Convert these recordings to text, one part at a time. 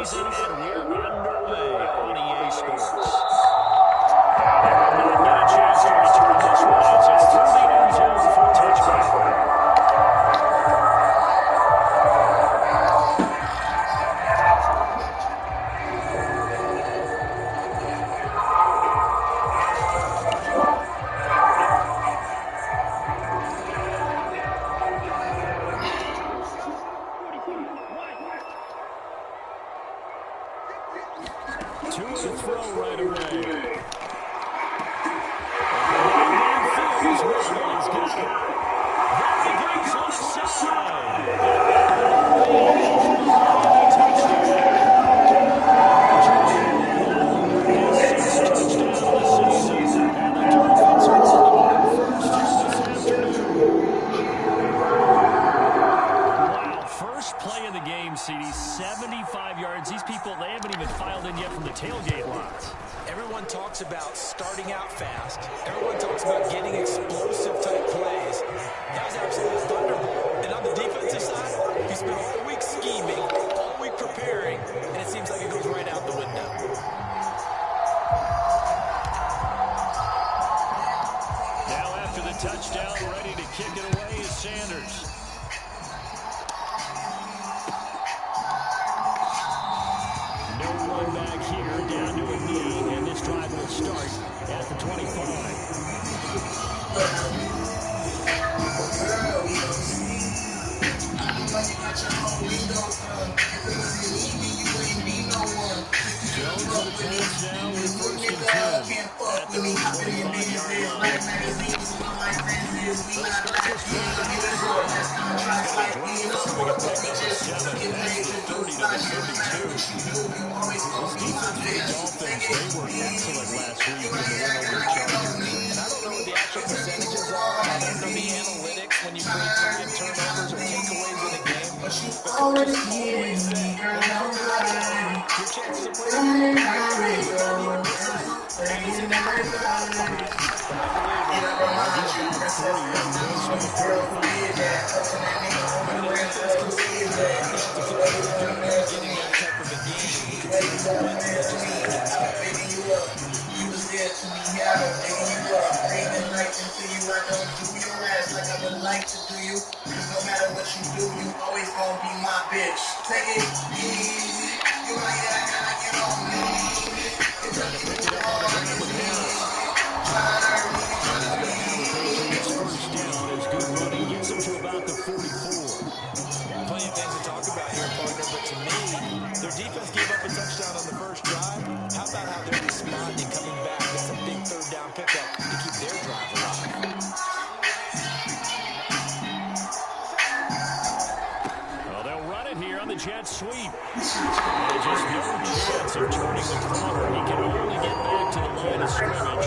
season, and we're underway on EA Sports. And they will not get a chance to return this one as it's through the end zone for a touchback. To the throw right away. He's got it. There he goes on the side. His 6th touchdown of the season. And the Dolphins are on the board first this afternoon. Wow, first play of the game, CD, 75 yards. These people, they haven't even filed in yet from the tailgate lots. Everyone talks about starting out fast. Everyone talks about getting explosive type plays. That was absolute thunderbolt. And on the defensive side, he spent all week scheming, all week preparing, and it seems like it goes right out the window. Now after the touchdown, ready to kick it away is Sanders. No run back here, down to a knee, and this drive will start at the 25. Jones on the pass now with 1st and 10 at the 25-yard line. They'll start this drive at the 4. That's the 30 to the 32. This defense for the Dolphins, they were excellent last week in the win over the Chargers. And I don't know what the actual percentages are. I don't know the analytics when you bring time turnovers or takeaways in a game. But coaches always say, your chances of winning like to do you, cause no matter what you do, you always gonna be my bitch. Take it easy, you like that, I gotta get on me. It's a big First down is good running, gets him to about the 44. Plenty of things to talk about here, partner, but to me, their defense gave up a touchdown on the first drive. How about how they're responding, coming back? That's a big 3rd down pickup to keep their drive alive. Here on the jet sweep. And just no chance of turning the corner. He can only get back to the line of scrimmage.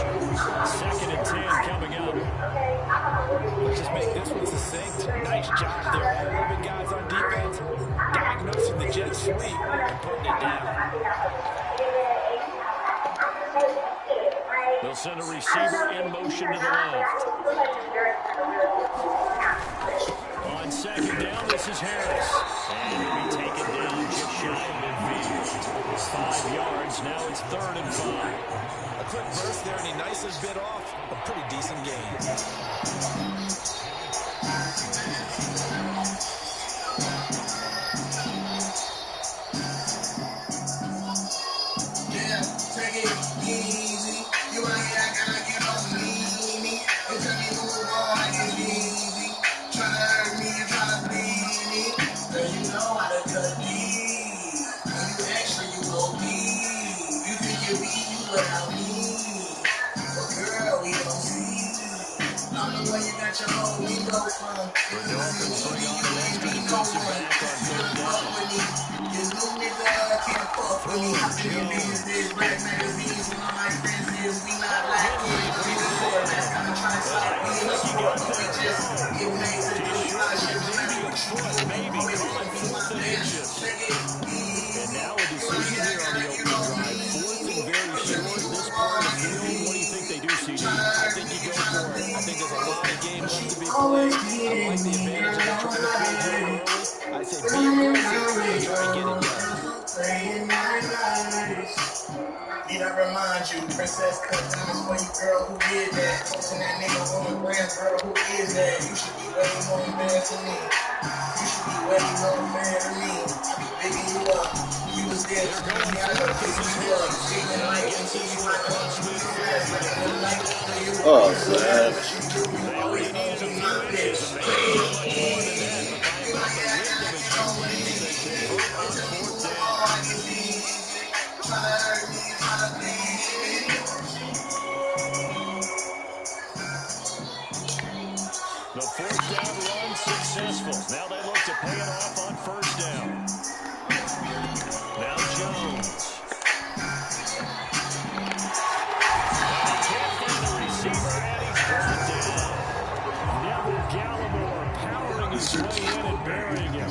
2nd and 10 coming up. Let's just make this one succinct. Nice job there. All 11 guys on defense diagnosing the jet sweep and putting it down. They'll send a receiver in motion to the left. On 2nd down, this is Harris. And he'll be taken down just shy of midfield. 5 yards, now it's 3rd and 5. A quick burst there, and he nicely bit off a pretty decent gain. Yeah, take it easy. You like it, I gotta get on me. You tell me move on, I get easy. Tryna hurt me, you tryna bleed me. Girl, you know how to cut deep. When you extra, you go deep. You think you be you without me. But girl, we don't see. I don't know where you got your whole window from. The Dolphins bring on an extra defensive back on 3rd down. You new nigga can't fuck with me. You can be this black magazines when all my friends is. We not like kids. We the boy that's gonna try to stop me. We just get paid to do fly shit. Maybe calling 4th and inches. And now a decision here on the opening drive. 4th and very short. This part of the field, what do you think they do, CD? I think you go for it. I think there's a lot of game left to be played. I like the advantage of trying to create here early. I say be aggressive and try and get it done. Need I remind you, princess cut diamonds for you, girl, who did that? Posting that nigga on the gram, girl, who is that? You should be way more embarrassed to me. You should be way more fair to me. I be bigging you up. You was there They're to going me, I for go it. This bigging is you up. Harris. Feeling And he like gets to this you, one I go across midfield. like a good life for you. Oh, You look man. at what you do, you They always only gon' needed a be few my inches, bitch. and they didn't get much more than that. But by about the width of his boot, they convert on fourth down. The fourth down run successful. Now they look to pay it off on first down. Now Jones. And he can't find a receiver, and he's brought down. Neville Gallimore powering his way in and burying him.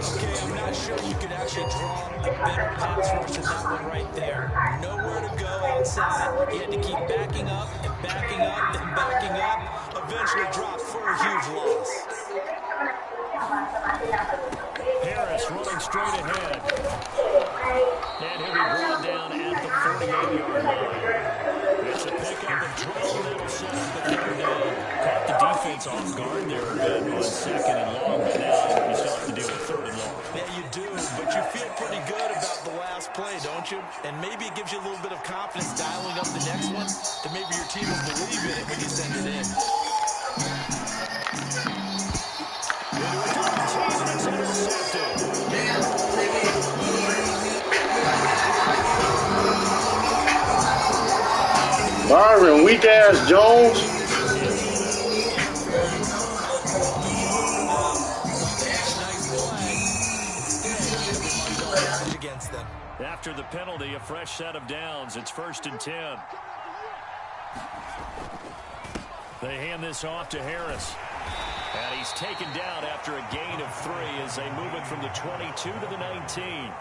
Okay, I'm not sure you could actually draw a better pass rush than that one right there. Nowhere to go outside. He had to keep backing up and backing up and backing up. Eventually dropped for a huge loss. Harris running straight ahead. And he'll be brought down at the 48-yard line. It's a pickup of 12 that'll set up the third down. Caught the defense off guard there a bit on second and long, but now you still have to deal with third and long. Yeah, you do, but you feel pretty good about the last play, don't you? And maybe it gives you a little bit of confidence dialing up the next one, that maybe your team will believe in it when you send it in. Into a double team, and it's intercepted. Byron, weak-ass Jones. After the penalty, a fresh set of downs. It's 1st and 10. They hand this off to Harris. And he's taken down after a gain of 3 as they move it from the 22 to the 19.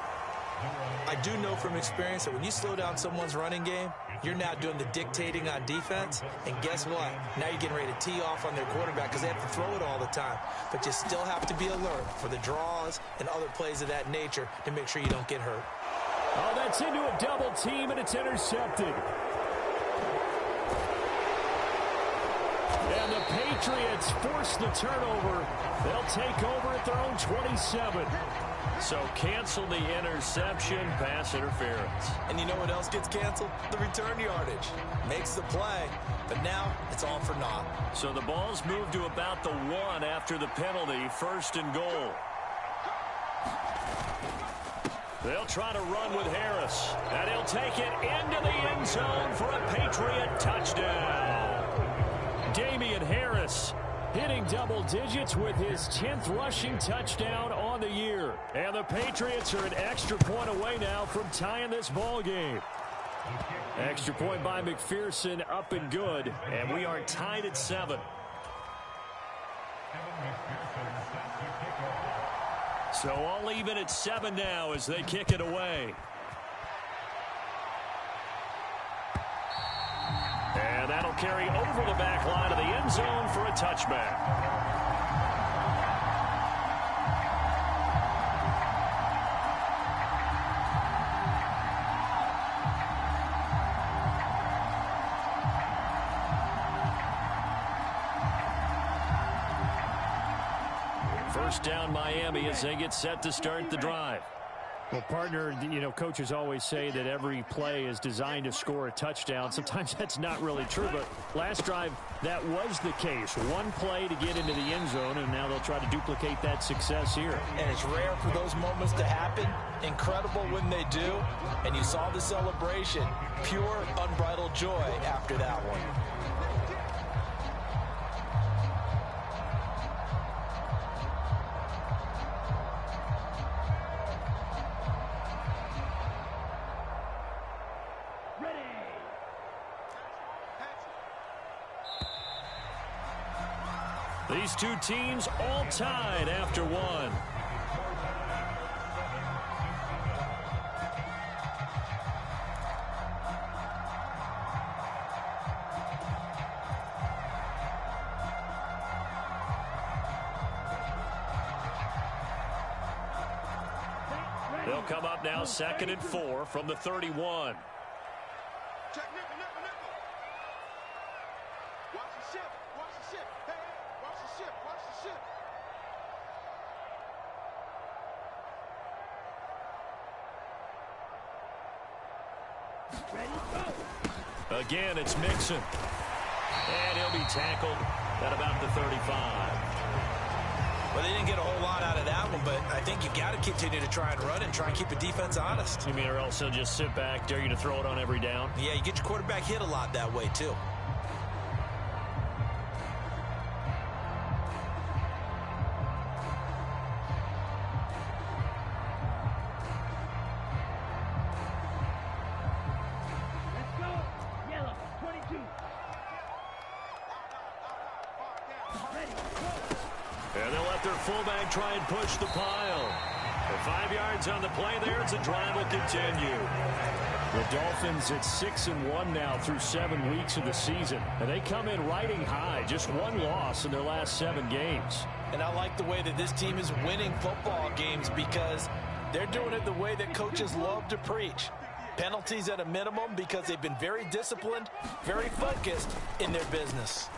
I do know from experience that when you slow down someone's running game, you're now doing the dictating on defense. And guess what? Now you're getting ready to tee off on their quarterback because they have to throw it all the time. But you still have to be alert for the draws and other plays of that nature to make sure you don't get hurt. Oh, that's into a double team, and it's intercepted. And the Patriots force the turnover. They'll take over at their own 27. So cancel the interception, pass interference. And you know what else gets canceled? The return yardage. Makes the play, but now it's all for naught. So the ball's moved to about the 1 after the penalty, 1st and goal. They'll try to run with Harris, and he'll take it into the end zone for a Patriot touchdown. Damian Harris hitting double digits with his 10th rushing touchdown on the year. And the Patriots are an extra point away now from tying this ball game. Extra point by McPherson, up and good, and we are tied at 7. So all even at 7 now as they kick it away. And that'll carry over the back line of the end zone for a touchback. First down Miami as they get set to start the drive. Well, partner, you know, coaches always say that every play is designed to score a touchdown. Sometimes that's not really true, but last drive, that was the case. One play to get into the end zone, and now they'll try to duplicate that success here. And it's rare for those moments to happen. Incredible when they do. And you saw the celebration. Pure, unbridled joy after that one. These two teams all tied after 1. They'll come up now 2nd and 4 from the 31. Check nickel, nickel, nickel. Watch the ship. Watch the ship. Hey, hey, watch the ship. Watch the ship. Again, it's Mixon. And he'll be tackled at about the 35. Well, they didn't get a whole lot out of that one, but I think you got to continue to try and run and try and keep the defense honest. You mean, or else they'll just sit back, dare you to throw it on every down? Yeah, you get your quarterback hit a lot that way, too. And they'll let their fullback try and push the pile. For 5 yards on the play there, it's a drive will continue. The Dolphins at 6-1 now through 7 weeks of the season. And they come in riding high, just one loss in their last 7 games. And I like the way that this team is winning football games because they're doing it the way that coaches love to preach. Penalties at a minimum because they've been very disciplined, very focused in their business.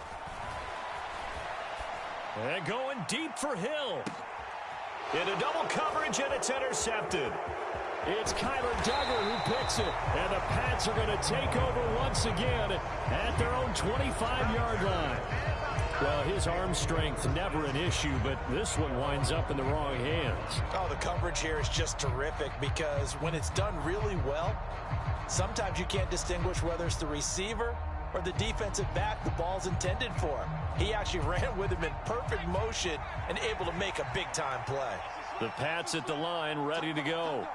And going deep for Hill. Into double coverage, and it's intercepted. It's Kyler Duggar who picks it. And the Pats are going to take over once again at their own 25-yard line. Well, his arm strength, never an issue, but this one winds up in the wrong hands. Oh, the coverage here is just terrific because when it's done really well, sometimes you can't distinguish whether it's the receiver or the defensive back the ball's intended for. He actually ran with him in perfect motion and able to make a big-time play. The Pats at the line, ready to go.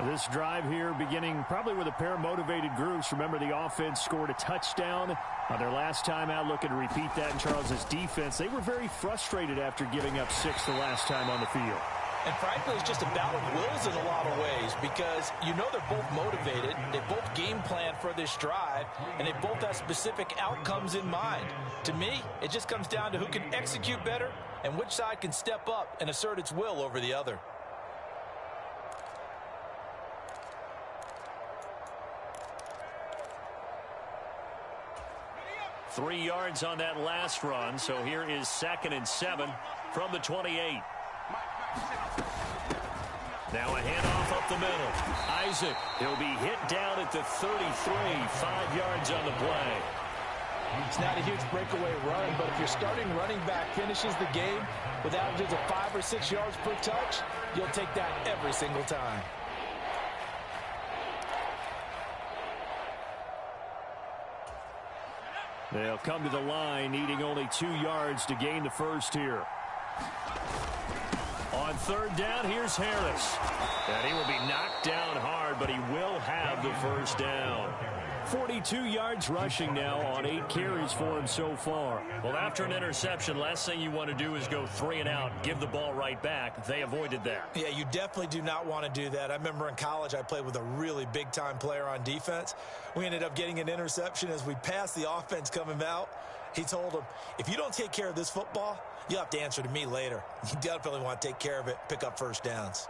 This drive here beginning probably with a pair of motivated groups. Remember, the offense scored a touchdown on their last time out. Looking to repeat that in Charles's defense. They were very frustrated after giving up 6 the last time on the field. And frankly, it's just a battle of wills in a lot of ways because you know they're both motivated. They both game plan for this drive, and they both have specific outcomes in mind. To me, it just comes down to who can execute better and which side can step up and assert its will over the other. Three yards on that last run, so here is 2nd and 7 from the 28. Now a handoff up the middle. Isaac, he'll be hit down at the 33, 5 yards on the play. It's not a huge breakaway run, but if your starting running back finishes the game with averages of 5 or 6 yards per touch, you'll take that every single time. They'll come to the line, needing only 2 yards to gain the first here. On 3rd down, here's Harris. And he will be knocked down hard, but he will have the first down. 42 yards rushing now on 8 carries for him so far. Well, after an interception, last thing you want to do is go 3 and out, give the ball right back. They avoided that. Yeah, you definitely do not want to do that. I remember in college I played with a really big-time player on defense. We ended up getting an interception as we passed the offense coming out. He told him, if you don't take care of this football, you'll have to answer to me later. You definitely want to take care of it, pick up first downs.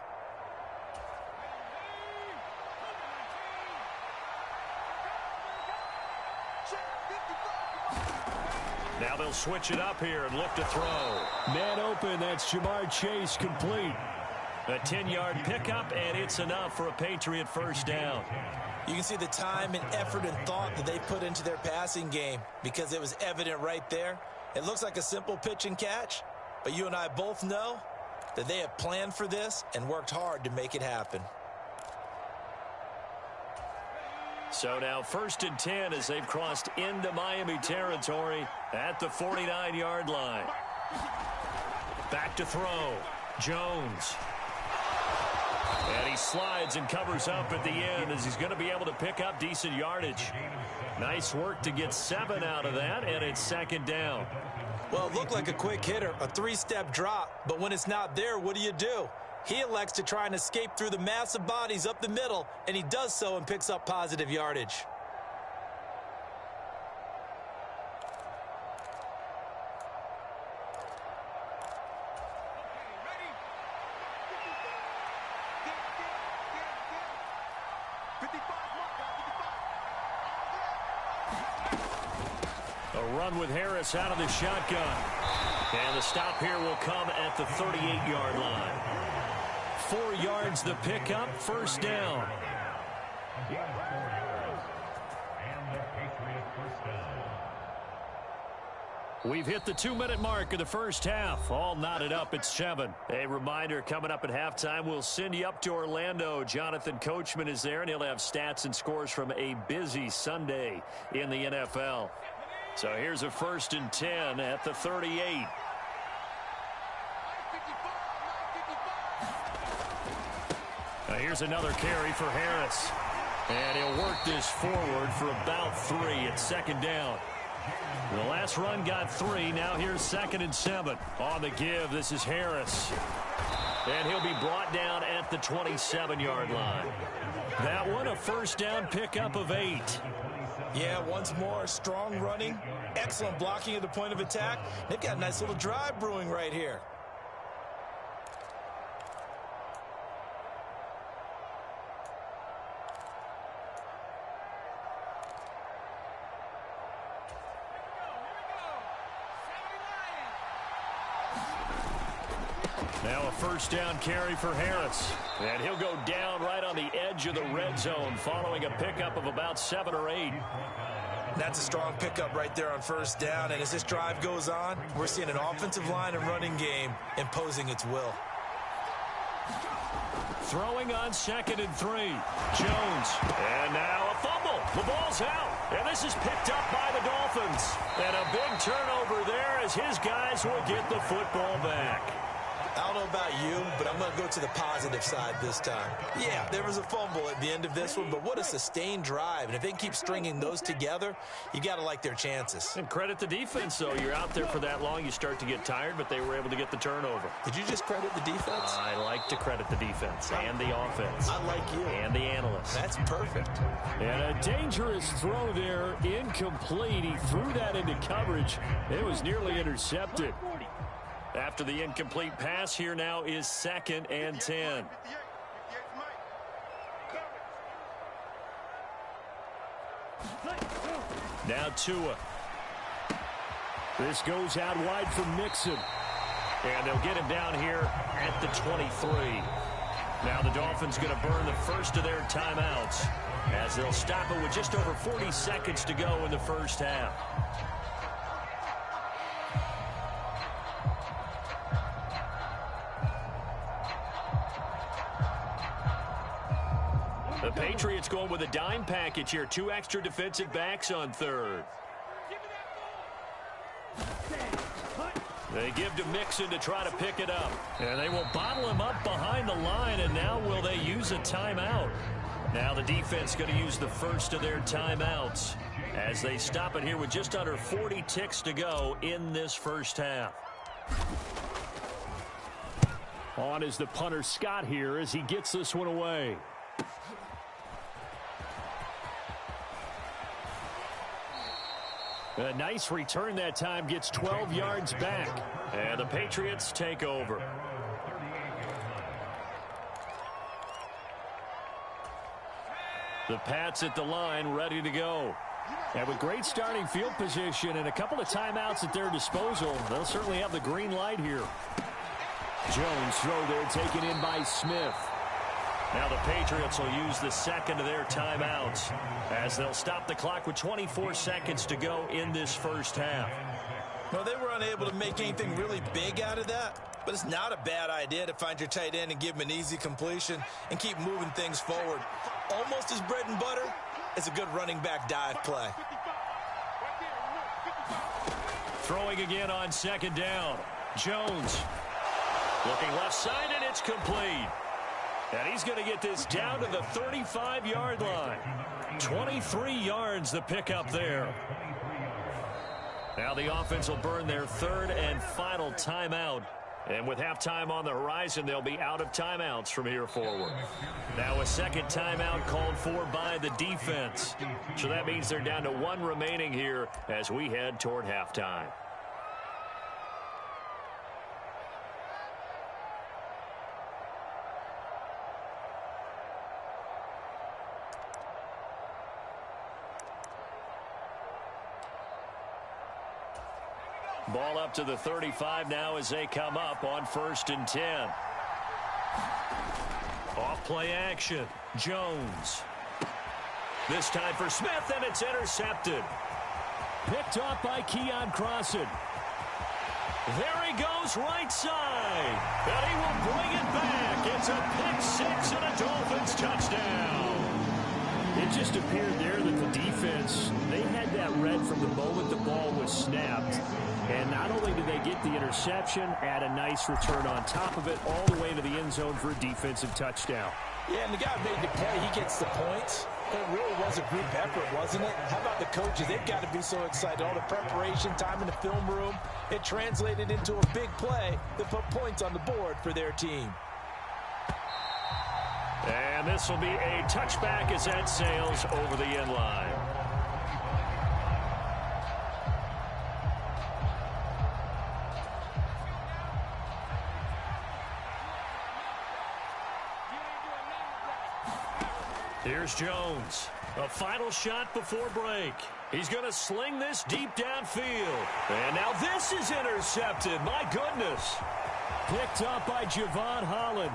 Now they'll switch it up here and look to throw. Man open, that's Jamar Chase complete. A 10-yard pickup, and it's enough for a Patriot first down. You can see the time and effort and thought that they put into their passing game because it was evident right there. It looks like a simple pitch and catch, but you and I both know that they have planned for this and worked hard to make it happen. So now 1st and 10 as they've crossed into Miami territory at the 49-yard line. Back to throw. Jones. And he slides and covers up at the end as he's going to be able to pick up decent yardage. Nice work to get 7 out of that, and it's 2nd down. Well, it looked like a quick hitter, a 3-step drop, but when it's not there, what do? He elects to try and escape through the massive bodies up the middle, and he does so and picks up positive yardage. They'll run with Harris out of the shotgun. And the stop here will come at the 38-yard line. 4 yards the pickup, first down. We've hit the 2-minute mark of the first half. All knotted up at 7. A reminder, coming up at halftime, we'll send you up to Orlando. Jonathan Coachman is there, and he'll have stats and scores from a busy Sunday in the NFL. So here's a 1st and 10 at the 38. Now here's another carry for Harris. And he'll work this forward for about 3 at 2nd down. The last run got 3. Now here's 2nd and 7. On the give, this is Harris. And he'll be brought down at the 27-yard line. That one, a first down pickup of 8. Yeah, once more, strong running, excellent blocking at the point of attack. They've got a nice little drive brewing right here. Now a first down carry for Harris. And he'll go down right on the edge of the red zone following a pickup of about 7 or 8. That's a strong pickup right there on first down. And as this drive goes on, we're seeing an offensive line and running game imposing its will. Throwing on 2nd and 3. Jones. And now a fumble. The ball's out. And this is picked up by the Dolphins. And a big turnover there as his guys will get the football back. I don't know about you, but I'm going to go to the positive side this time. Yeah, there was a fumble at the end of this one, but what a sustained drive. And if they keep stringing those together, you got to like their chances. And credit the defense, though. You're out there for that long, you start to get tired, but they were able to get the turnover. Did you just credit the defense? I like to credit the defense and the offense. I like you. And the analysts. That's perfect. And a dangerous throw there, incomplete. He threw that into coverage. It was nearly intercepted. After the incomplete pass, here now is 2nd and 10. Now Tua. This goes out wide for Mixon. And they'll get him down here at the 23. Now the Dolphins going to burn the first of their timeouts as they'll stop it with just over 40 seconds to go in the first half. The Patriots going with a dime package here. 2 extra defensive backs on 3rd. They give to Mixon to try to pick it up. And they will bottle him up behind the line, and now will they use a timeout? Now the defense going to use the first of their timeouts as they stop it here with just under 40 ticks to go in this first half. On is the punter Scott here as he gets this one away. A nice return that time, gets 12 yards back. And the Patriots take over. The Pats at the line, ready to go. And with great starting field position and a couple of timeouts at their disposal, they'll certainly have the green light here. Jones throw there, taken in by Smith. Now the Patriots will use the second of their timeouts as they'll stop the clock with 24 seconds to go in this first half. Well, they were unable to make anything really big out of that, but it's not a bad idea to find your tight end and give him an easy completion and keep moving things forward. Almost as bread and butter as a good running back dive play. Throwing again on 2nd down. Jones looking left side, and it's complete. And he's going to get this down to the 35-yard line. 23 yards the pickup there. Now the offense will burn their 3rd and final timeout. And with halftime on the horizon, they'll be out of timeouts from here forward. Now a 2nd timeout called for by the defense. So that means they're down to 1 remaining here as we head toward halftime. Ball up to the 35 now as they come up on 1st and 10. Off play action. Jones. This time for Smith, and it's intercepted. Picked off by Keon Crossan. There he goes, right side. And he will bring it back. It's a pick six and a Dolphins touchdown. It just appeared there that the defense, they had that read from the moment the ball was snapped. And not only did they get the interception, add a nice return on top of it, all the way to the end zone for a defensive touchdown. Yeah, and the guy made the play. He gets the points. It really was a group effort, wasn't it? How about the coaches? They've got to be so excited. All the preparation, time in the film room, it translated into a big play that put points on the board for their team. And this will be a touchback as that sails over the end line. Here's Jones. A final shot before break. He's going to sling this deep downfield. And now this is intercepted. My goodness. Picked up by Javon Holland.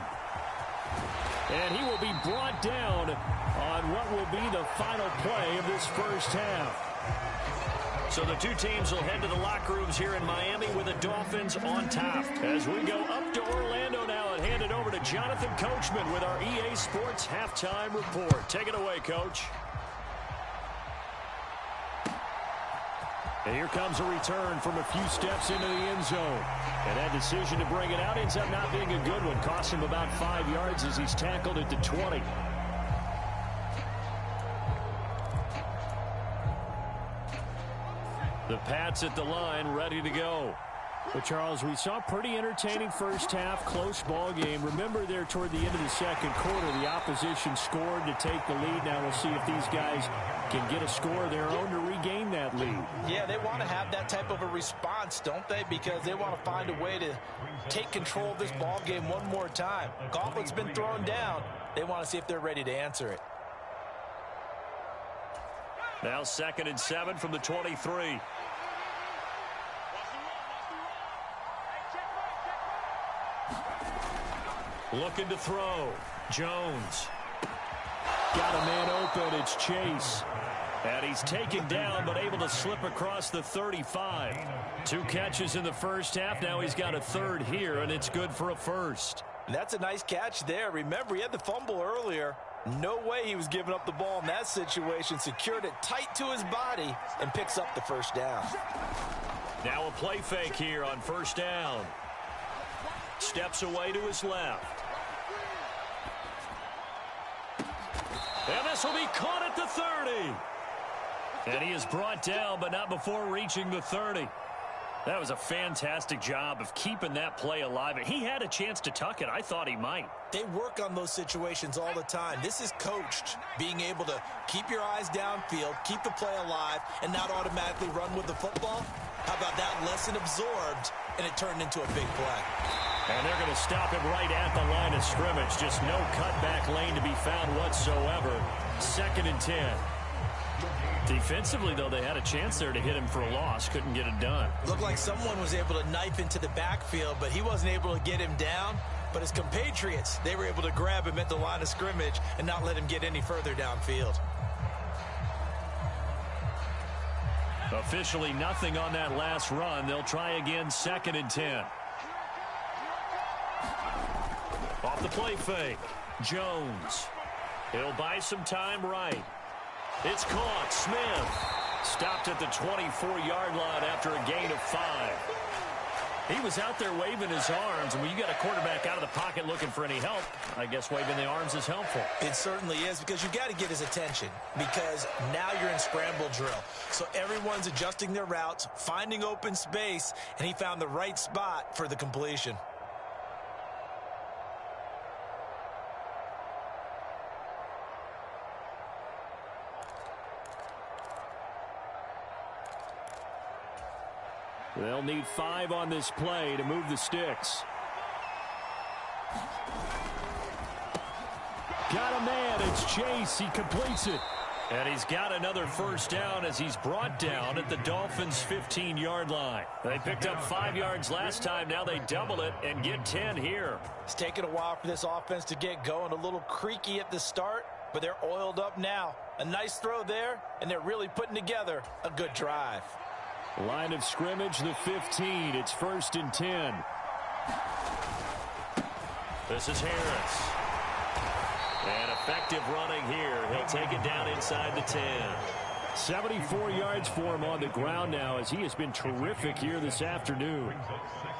And he will be brought down on what will be the final play of this first half. So the two teams will head to the locker rooms here in Miami with the Dolphins on top. As we go up to Orlando now and hand it over to Jonathan Coachman with our EA Sports Halftime Report. Take it away, Coach. And here comes a return from a few steps into the end zone. And that decision to bring it out ends up not being a good one. Cost him about 5 yards as he's tackled at the 20. The Pats at the line, ready to go. But, Charles, we saw a pretty entertaining first half, close ball game. Remember there toward the end of the second quarter, the opposition scored to take the lead. Now we'll see if these guys can get a score of their own to regain that lead. Yeah, they want to have that type of a response, don't they? Because they want to find a way to take control of this ball game one more time. Gauntlet's been thrown down. They want to see if they're ready to answer it. Now 2nd and 7 from the 23. Looking to throw. Jones. Got a man open. It's Chase. And he's taken down but able to slip across the 35. 2 catches in the first half. Now he's got a third here, and it's good for a first. That's a nice catch there. Remember, he had the fumble earlier. No way he was giving up the ball in that situation. Secured it tight to his body and picks up the first down. Now a play fake here on first down. Steps away to his left. And this will be caught at the 30. And he is brought down, but not before reaching the 30. That was a fantastic job of keeping that play alive. He had a chance to tuck it. I thought he might. They work on those situations all the time. This is coached, being able to keep your eyes downfield, keep the play alive, and not automatically run with the football. How about that lesson absorbed, and it turned into a big play. And they're going to stop him right at the line of scrimmage. Just no cutback lane to be found whatsoever. 2nd and 10. Defensively, though, they had a chance there to hit him for a loss. Couldn't get it done. Looked like someone was able to knife into the backfield, but he wasn't able to get him down. But his compatriots, they were able to grab him at the line of scrimmage and not let him get any further downfield. Officially nothing on that last run. They'll try again 2nd and 10. Off the play fake. Jones. He'll buy some time right. It's caught. Smith stopped at the 24-yard line after a gain of 5. He was out there waving his arms, and when you got a quarterback out of the pocket looking for any help, I guess waving the arms is helpful. It certainly is, because you've got to get his attention, because now you're in scramble drill. So everyone's adjusting their routes, finding open space, and he found the right spot for the completion. They'll need 5 on this play to move the sticks. Got a man. It's Chase. He completes it. And he's got another first down as he's brought down at the Dolphins' 15-yard line. They picked up 5 yards last time. Now they double it and get 10 here. It's taken a while for this offense to get going. A little creaky at the start, but they're oiled up now. A nice throw there, and they're really putting together a good drive. Line of scrimmage, the 15. It's 1st and 10. This is Harris. And effective running here. He'll take it down inside the 10. 74 yards for him on the ground now as he has been terrific here this afternoon.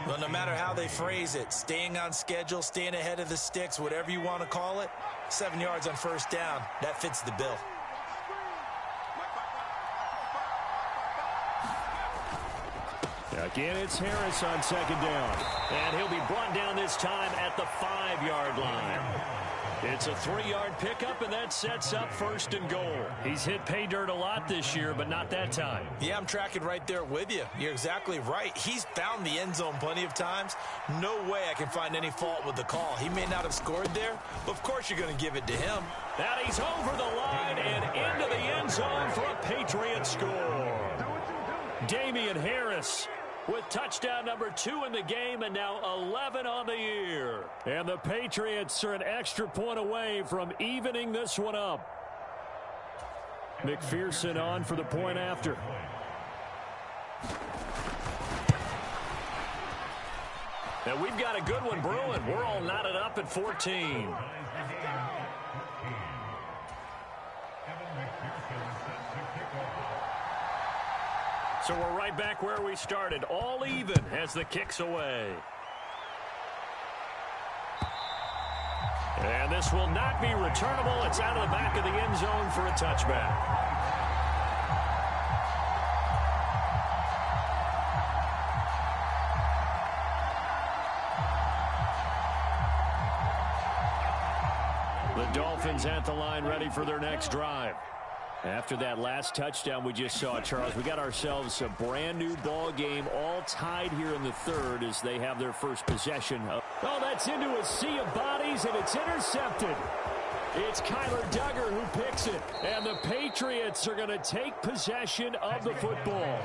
Well, no matter how they phrase it, staying on schedule, staying ahead of the sticks, whatever you want to call it, 7 yards on first down, that fits the bill. Again, it's Harris on 2nd down. And he'll be brought down this time at the 5-yard line. It's a 3-yard pickup, and that sets up 1st and goal. He's hit pay dirt a lot this year, but not that time. Yeah, I'm tracking right there with you. You're exactly right. He's found the end zone plenty of times. No way I can find any fault with the call. He may not have scored there, but of course you're going to give it to him. Now he's over the line and into the end zone for a Patriot score. Damian Harris with touchdown number 2 in the game, and now 11 on the year. And the Patriots are an extra point away from evening this one up. McPherson on for the point after. And we've got a good one brewing. We're all knotted up at 14. So we're right back where we started, all even as the kick's away. And this will not be returnable. It's out of the back of the end zone for a touchback. The Dolphins at the line, ready for their next drive. After that last touchdown we just saw, Charles, we got ourselves a brand new ball game, all tied here in the 3rd as they have their first possession. Oh, that's into a sea of bodies, and it's intercepted. It's Kyler Duggar who picks it, and the Patriots are going to take possession of the football.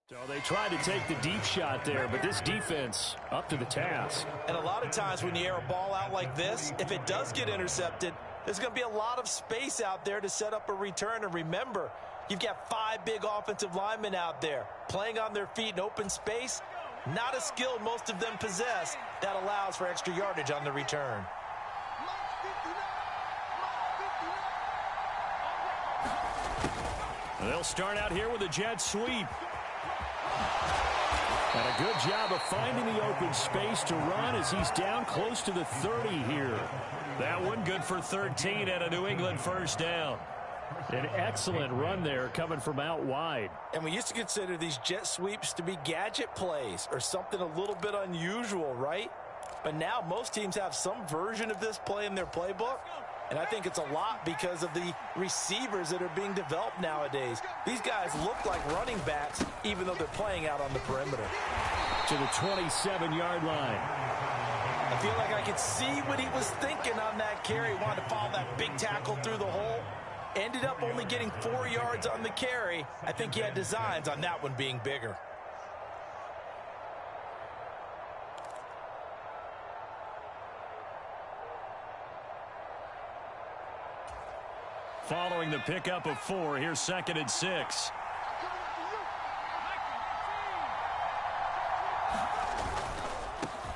So they tried to take the deep shot there, but this defense up to the task. And a lot of times when you air a ball out like this, if it does get intercepted, there's going to be a lot of space out there to set up a return. And remember, you've got 5 big offensive linemen out there playing on their feet in open space. Not a skill most of them possess that allows for extra yardage on the return. They'll start out here with a jet sweep. And a good job of finding the open space to run as he's down close to the 30 here. That one good for 13 and a New England first down. An excellent run there coming from out wide. And we used to consider these jet sweeps to be gadget plays or something a little bit unusual, right? But now most teams have some version of this play in their playbook. And I think it's a lot because of the receivers that are being developed nowadays. These guys look like running backs even though they're playing out on the perimeter. To the 27-yard line. I feel like I could see what he was thinking on that carry. Wanted to follow that big tackle through the hole. Ended up only getting 4 yards on the carry. I think he had designs on that one being bigger. Following the pickup of 4, here's 2nd and 6.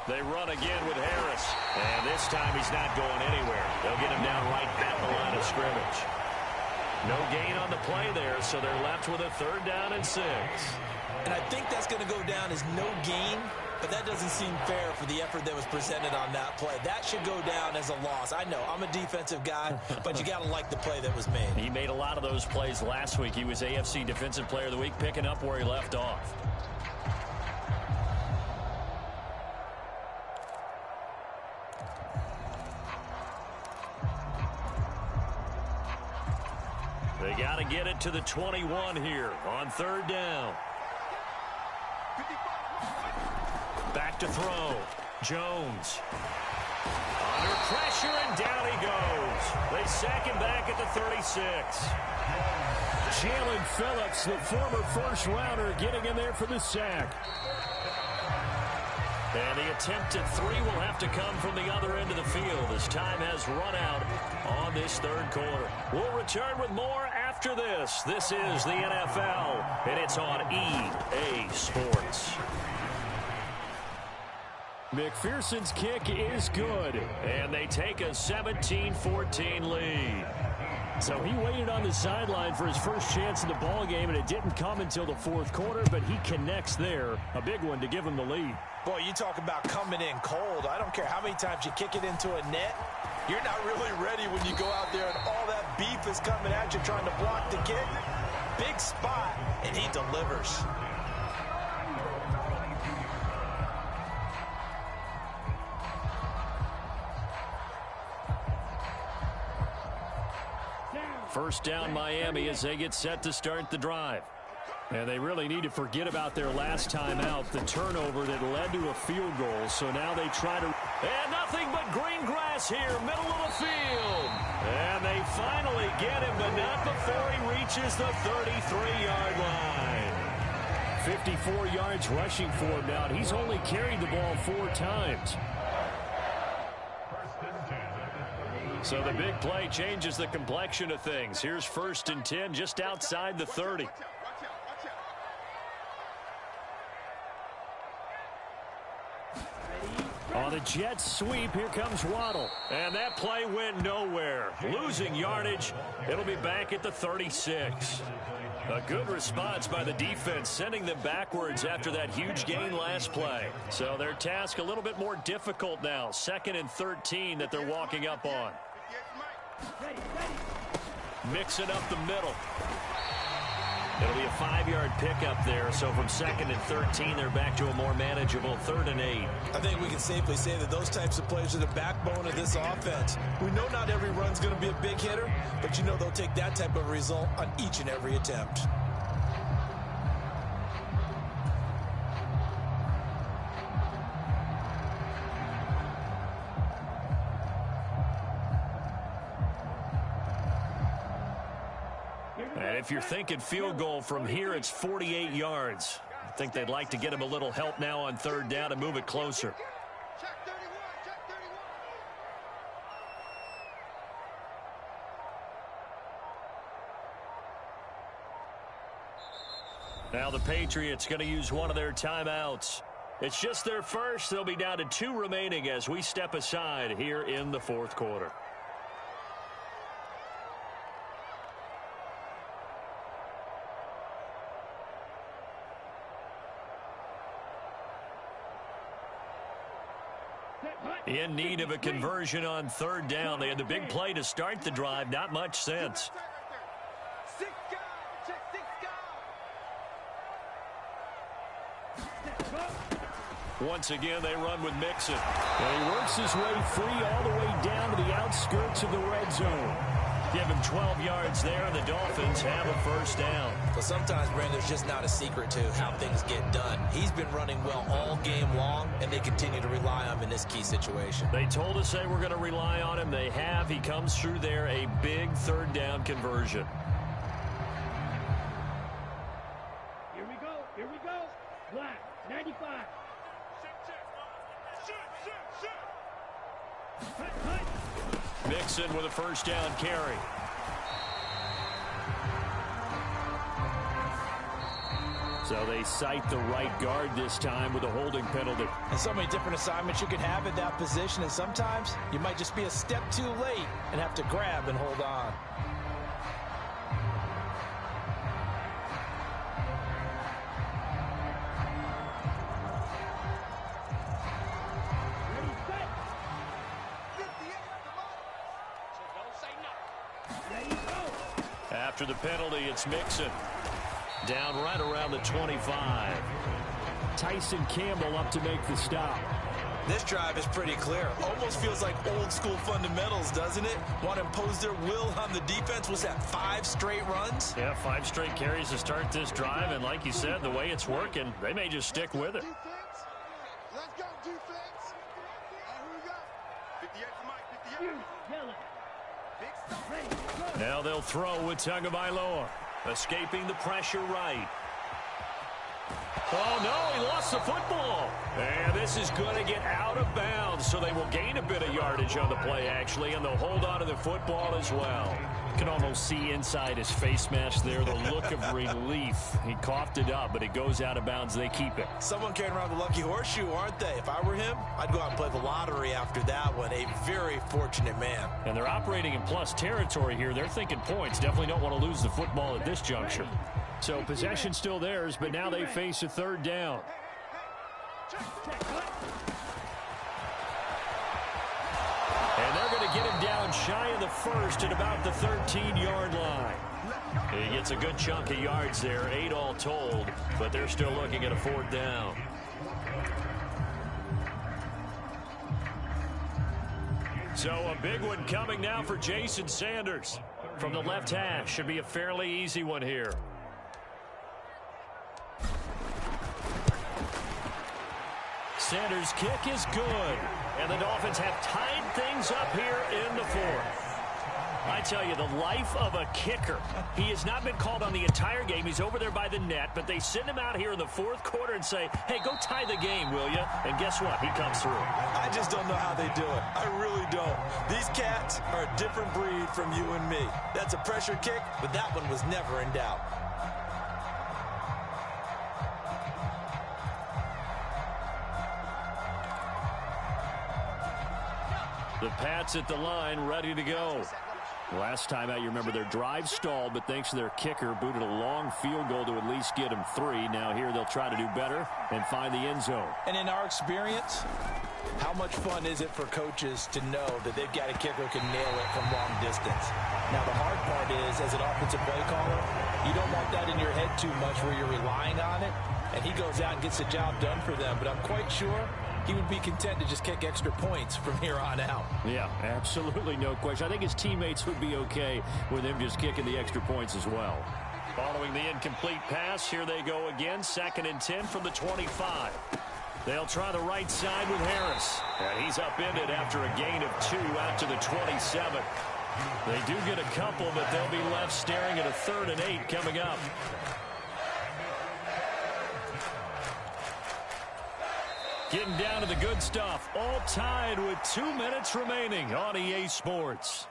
They run again with Harris. And this time he's not going anywhere. They'll get him down right at the line of scrimmage. No gain on the play there, so they're left with a 3rd down and 6. And I think that's going to go down as no gain, but that doesn't seem fair for the effort that was presented on that play. That should go down as a loss. I know, I'm a defensive guy, but you got to like the play that was made. He made a lot of those plays last week. He was AFC Defensive Player of the Week, picking up where he left off. They got to get it to the 21 here on 3rd down. Back to throw. Jones. Under pressure, and down he goes. They sack him back at the 36. Jalen Phillips, the former first-rounder, getting in there for the sack. And the attempt at 3 will have to come from the other end of the field as time has run out on this 3rd quarter. We'll return with more after this. This is the NFL, and it's on EA Sports. McPherson's kick is good, and they take a 17-14 lead. So he waited on the sideline for his first chance in the ball game, and it didn't come until the 4th quarter, but he connects there. A big one to give him the lead. Boy, you talk about coming in cold. I don't care how many times you kick it into a net. You're not really ready when you go out there and all that beef is coming at you trying to block the kick. Big spot, and he delivers. First down Miami as they get set to start the drive. And they really need to forget about their last time out, the turnover that led to a field goal. So now they try to... And nothing but green grass here, middle of the field. And they finally get him, but not before he reaches the 33-yard line. 54 yards rushing for him now. He's only carried the ball 4 times. So the big play changes the complexion of things. Here's 1st and 10 just outside the 30. On the jet sweep, here comes Waddle. And that play went nowhere. Losing yardage. It'll be back at the 36. A good response by the defense, sending them backwards after that huge gain last play. So their task a little bit more difficult now. 2nd and 13 that they're walking up on. Mixing up the middle. It'll be a 5-yard pickup there. So from 2nd and 13, they're back to a more manageable 3rd and 8. I think we can safely say that those types of plays are the backbone of this offense. We know not every run's going to be a big hitter, but you know they'll take that type of result on each and every attempt. And if you're thinking field goal from here, it's 48 yards. I think they'd like to get him a little help now on 3rd down and move it closer. Now the Patriots going to use one of their timeouts. It's just their first. They'll be down to 2 remaining as we step aside here in the fourth quarter. In need of a conversion on third down. They had the big play to start the drive. Not much sense. Once again, they run with Mixon. And he works his way free all the way down to the outskirts of the red zone. Give him 12 yards there, and the Dolphins have a first down. Well, sometimes, Brandon, there's just not a secret to how things get done. He's been running well all game long, and they continue to rely on him in this key situation. They told us they were going to rely on him. They have. He comes through there, a big third down conversion. Here we go. Here we go. Black, 95. Mixon with a first down carry. So they cite the right guard this time with a holding penalty. And so many different assignments you can have at that position, and sometimes you might just be a step too late and have to grab and hold on. After the penalty, it's Mixon. Down right around the 25. Tyson Campbell up to make the stop. This drive is pretty clear. Almost feels like old school fundamentals, doesn't it? Want to impose their will on the defense. Was that 5 straight runs? Yeah, 5 straight carries to start this drive. And like you said, the way it's working, they may just stick with it. Let's go, defense. Who we got? 58 for Mike, 58. Now they'll throw with Tagovailoa. Escaping the pressure right. Oh, no, he lost the football. And this is going to get out of bounds, so they will gain a bit of yardage on the play, actually, and they'll hold on to the football as well. You can almost see inside his face mask there the look of relief. He coughed it up, but it goes out of bounds. They keep it. Someone carrying around the lucky horseshoe, aren't they? If I were him, I'd go out and play the lottery after that one. A very fortunate man. And they're operating in plus territory here. They're thinking points. Definitely don't want to lose the football at this juncture. So possession still theirs, but now they face a third down. And they're going to get him down shy of the first at about the 13-yard line. He gets a good chunk of yards there, 8 all told, but they're still looking at a fourth down. So a big one coming now for Jason Sanders. From the left hash, should be a fairly easy one here. Sanders' kick is good, and the Dolphins have tied things up here in the fourth. I tell you, the life of a kicker. He has not been called on the entire game. He's over there by the net, but they send him out here in the fourth quarter and say, hey, go tie the game, will you? And guess what? He comes through. I just don't know how they do it. I really don't. These cats are a different breed from you and me. That's a pressure kick, but that one was never in doubt. The Pats at the line, ready to go. Last time out, you remember their drive stalled, but thanks to their kicker, booted a long field goal to at least get them 3. Now here they'll try to do better and find the end zone. And in our experience, how much fun is it for coaches to know that they've got a kicker who can nail it from long distance? Now, the hard part is, as an offensive play caller, you don't want that in your head too much where you're relying on it, and he goes out and gets the job done for them. But I'm quite sure he would be content to just kick extra points from here on out. Yeah, absolutely no question. I think his teammates would be okay with him just kicking the extra points as well. Following the incomplete pass, here they go again. 2nd and 10 from the 25. They'll try the right side with Harris. And he's upended after a gain of 2 out to the 27. They do get a couple, but they'll be left staring at a 3rd and 8 coming up. Getting down to the good stuff. All tied with 2 minutes remaining on EA Sports.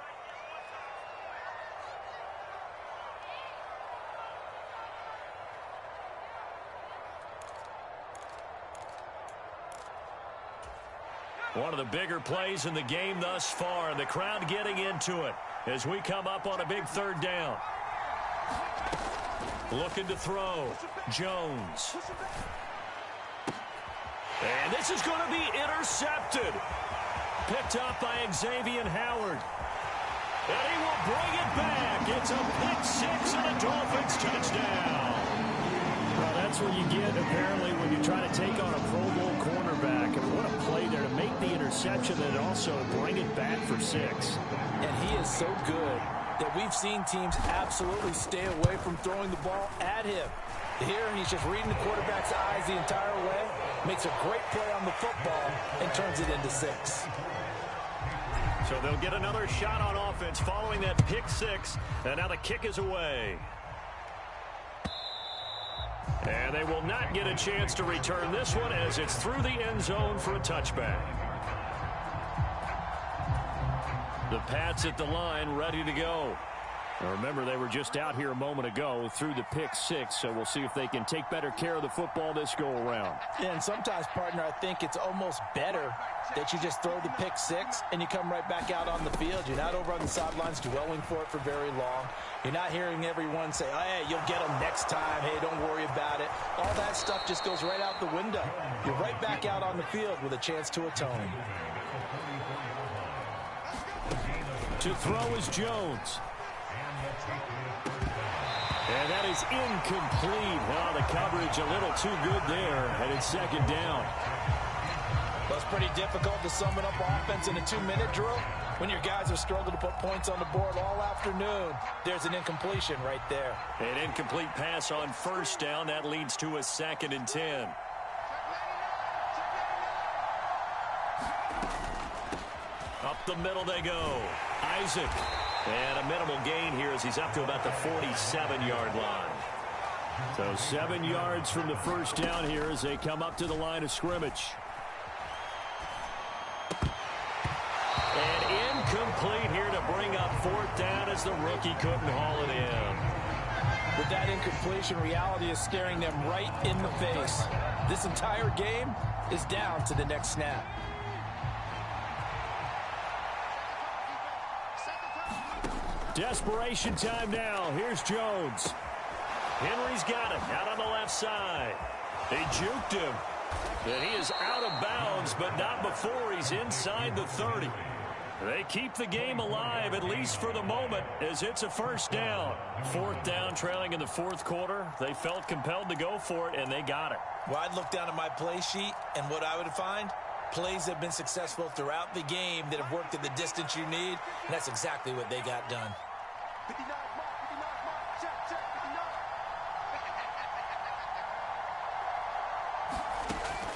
One of the bigger plays in the game thus far. The crowd getting into it as we come up on a big third down. Looking to throw. Jones. And this is going to be intercepted. Picked up by Xavier Howard. And he will bring it back. It's a pick six and a Dolphins touchdown. Well, that's what you get, apparently, when you try to take on a Pro Bowl cornerback. And what a play there to make the interception and also bring it back for 6. And he is so good that we've seen teams absolutely stay away from throwing the ball at him. Here, he's just reading the quarterback's eyes the entire way, makes a great play on the football, and turns it into 6. So they'll get another shot on offense following that pick 6, and now the kick is away. And they will not get a chance to return this one as it's through the end zone for a touchback. The Pats at the line, ready to go. Now remember, they were just out here a moment ago through the pick 6, so we'll see if they can take better care of the football this go-around. Yeah, and sometimes, partner, I think it's almost better that you just throw the pick 6 and you come right back out on the field. You're not over on the sidelines dwelling for it for very long. You're not hearing everyone say, oh, hey, you'll get them next time. Hey, don't worry about it. All that stuff just goes right out the window. You're right back out on the field with a chance to atone. To throw is Jones. And that is incomplete. Well, the coverage a little too good there, and it's second down. Well, it's pretty difficult to summon up offense in a 2-minute drill when your guys have struggled to put points on the board all afternoon. There's an incompletion right there. An incomplete pass on first down. That leads to a 2nd and 10. Up the middle they go. Isaac. And a minimal gain here as he's up to about the 47-yard line. So 7 yards from the first down here as they come up to the line of scrimmage. And incomplete here to bring up 4th down as the rookie couldn't haul it in. With that incompletion, reality is staring them right in the face. This entire game is down to the next snap. Desperation time now. Here's Jones. Henry's got it out on the left side. They juked him. And he is out of bounds, but not before he's inside the 30. They keep the game alive, at least for the moment, as it's a first down. 4th down, trailing in the 4th quarter. They felt compelled to go for it, and they got it. Well, I'd look down at my play sheet, and what I would find, plays have been successful throughout the game that have worked at the distance you need, and that's exactly what they got done.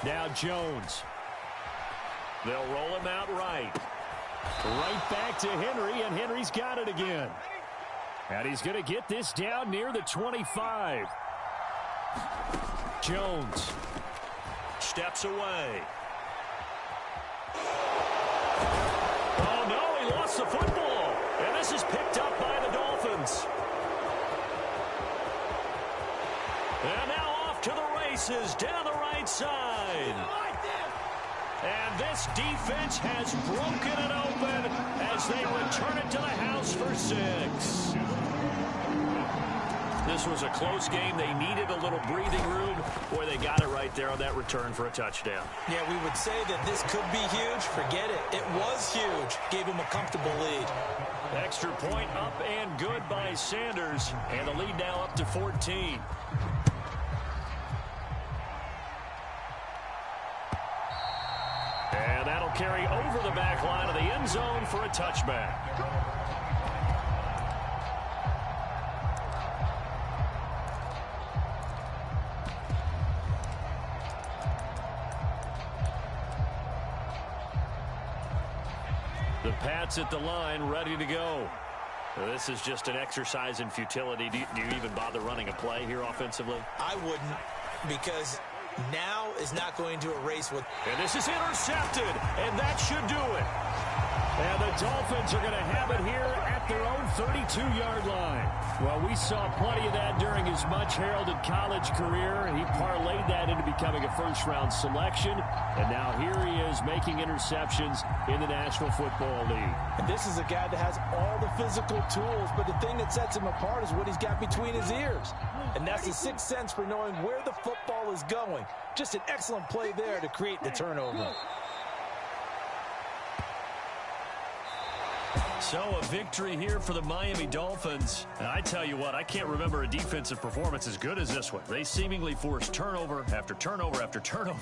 Now Jones. They'll roll him out right. Right back to Henry, and Henry's got it again. And he's going to get this down near the 25. Jones. Steps away. Oh, no, he lost the football. And this is picked up by the Dolphins. And now off to the races down the right side. And this defense has broken it open as they return it to the house for 6. This was a close game. They needed a little breathing room. Boy, they got it right there on that return for a touchdown. Yeah, we would say that this could be huge. Forget it. It was huge. Gave him a comfortable lead. Extra point up and good by Sanders. And the lead now up to 14. And that'll carry over the back line of the end zone for a touchback. The Pats at the line, ready to go. Well, this is just an exercise in futility. Do you even bother running a play here offensively? I wouldn't, because now is not going to erase what... And this is intercepted, and that should do it. And the Dolphins are going to have it here at their own 32-yard line. Well, we saw plenty of that during his much-heralded college career. He parlayed that into becoming a first-round selection. And now here he is making interceptions in the National Football League. And this is a guy that has all the physical tools, but the thing that sets him apart is what he's got between his ears. And that's the sixth sense for knowing where the football is going. Just an excellent play there to create the turnover. So a victory here for the Miami Dolphins. And I tell you what, I can't remember a defensive performance as good as this one. They seemingly forced turnover after turnover after turnover.